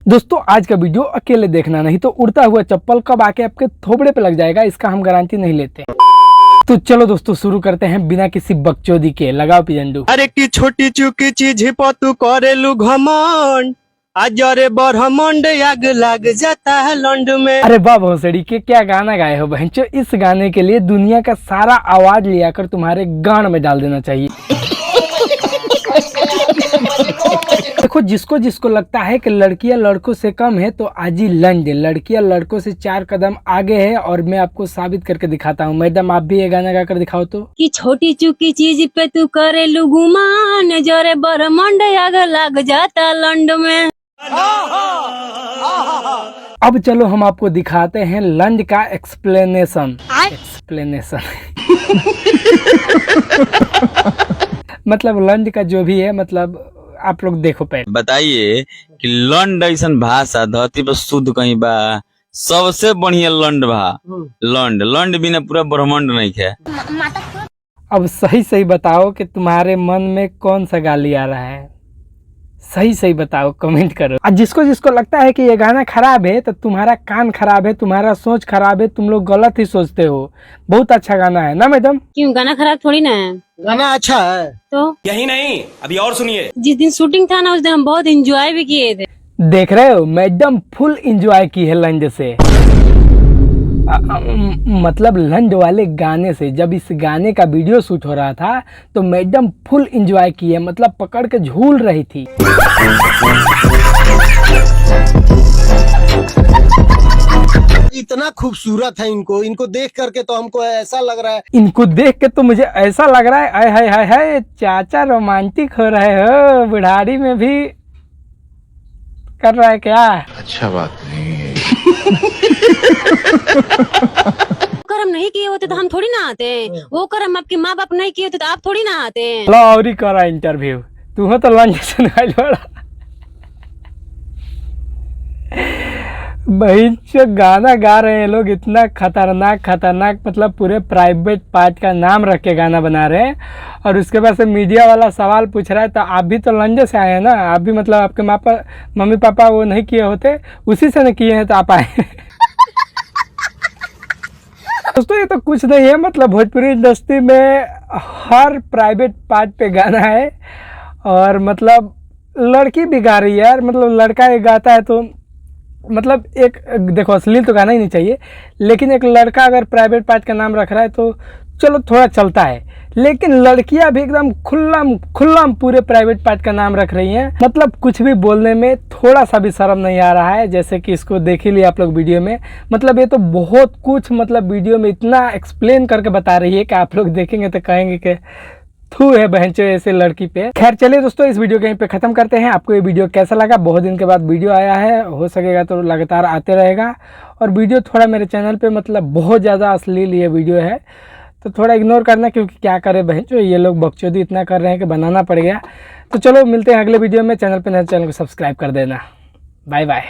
दोस्तों आज का वीडियो अकेले देखना नहीं तो उड़ता हुआ चप्पल कब आके आपके थोबड़े पे लग जाएगा इसका हम गारंटी नहीं लेते। तो चलो दोस्तों शुरू करते हैं बिना किसी बकचोदी के। लगाओ पिजंडू। अरे की छोटी चुकी चीज पर तू करेलू घमंड, आज रे ब्रह्मांड आग लग जाता है लंड में। अरे वाह भोसड़ी के क्या गाना गाए हो बहनचो। इस गाने के लिए दुनिया का सारा आवाज लिया कर तुम्हारे गान में डाल देना चाहिए। देखो जिसको जिसको लगता है कि लड़कियां लड़कों से कम है तो आज ही लंड, लड़कियां लड़कों से 4 कदम आगे है और मैं आपको साबित करके दिखाता हूँ। मैडम आप भी ये गाना गाकर दिखाओ तो। कि छोटी चुकी चीज पे तू करे गुमान, जरे ब्रह्मांड आग लग जाता लंड में। अब चलो हम आपको दिखाते हैं लंड का एक्सप्लेनेशन। मतलब लंड का जो भी है, मतलब आप लोग देखो पहले। बताइए कि लंड ऐसन भाषा धरती पर शुद्ध कहीं बा? सबसे बढ़िया लंड बा। लंड बिना पूरा ब्रह्मांड नहीं है। अब सही सही बताओ कि तुम्हारे मन में कौन सा गाली आ रहा है। सही सही बताओ, कमेंट करो। और जिसको जिसको लगता है कि ये गाना खराब है तो तुम्हारा कान खराब है, तुम्हारा सोच खराब है, तुम लोग गलत ही सोचते हो। बहुत अच्छा गाना है ना मैडम? क्यों, गाना खराब थोड़ी ना है, गाना अच्छा है। तो यही नहीं अभी और सुनिए। जिस दिन शूटिंग था ना उस दिन हम बहुत एंजॉय भी किए थे। देख रहे हो मैडम फुल एंजॉय की है लंड से। मतलब लंड वाले गाने से। जब इस गाने का वीडियो शूट हो रहा था तो मैडम फुल एंजॉय की है, मतलब पकड़ के झूल रही थी। इतना खूबसूरत है इनको देख करके तो हमको ऐसा लग रहा है। इनको देख के तो मुझे ऐसा लग रहा है आय हाय हाय हाय चाचा रोमांटिक हो रहे हो, बुढ़ारी में भी कर रहा है क्या? अच्छा बात नहीं है। कर्म नहीं किए होते तो हम थोड़ी ना आते। वो कर्म आपके माँ बाप नहीं किए होते तो आप थोड़ी ना आते। लो और ही करा इंटरव्यू। तू हो तो लंच सुनाई बड़ा भाई जो गाना गा रहे हैं लोग इतना खतरनाक, मतलब पूरे प्राइवेट पार्ट का नाम रख के गाना बना रहे हैं। और उसके बाद से मीडिया वाला सवाल पूछ रहा है तो आप भी तो लंजे से आए हैं ना। आप भी मतलब आपके मम्मी पापा वो नहीं किए होते, उसी से नहीं किए हैं तो आप आए। दोस्तों ये तो कुछ नहीं है, मतलब भोजपुरी इंडस्ट्री में हर प्राइवेट पार्ट पे गाना है। और मतलब लड़की भी गा रही है यार, मतलब लड़का ये गाता है तो मतलब एक देखो अश्लील तो गाना ही नहीं चाहिए, लेकिन एक लड़का अगर प्राइवेट पार्ट का नाम रख रहा है तो चलो थोड़ा चलता है। लेकिन लड़कियां भी एकदम खुल्लम पूरे प्राइवेट पार्ट का नाम रख रही हैं, मतलब कुछ भी बोलने में थोड़ा सा भी शर्म नहीं आ रहा है। जैसे कि इसको देख ही लिया आप लोग वीडियो में, मतलब ये तो बहुत कुछ मतलब वीडियो में इतना एक्सप्लेन करके बता रही है कि आप लोग देखेंगे तो कहेंगे कि थू है बहनचो ऐसे लड़की पे। खैर चलिए दोस्तों इस वीडियो को यहीं पे खत्म करते हैं। आपको ये वीडियो कैसा लगा? बहुत दिन के बाद वीडियो आया है, हो सकेगा तो लगातार आते रहेगा। और वीडियो थोड़ा मेरे चैनल पे मतलब बहुत ज़्यादा अश्लील ये वीडियो है तो थोड़ा इग्नोर करना, क्योंकि क्या करे बहनचो ये लोग बकचोदी इतना कर रहे हैं कि बनाना पड़ गया। तो चलो मिलते हैं अगले वीडियो में। चैनल पे नए चैनल को सब्सक्राइब कर देना। Bye bye.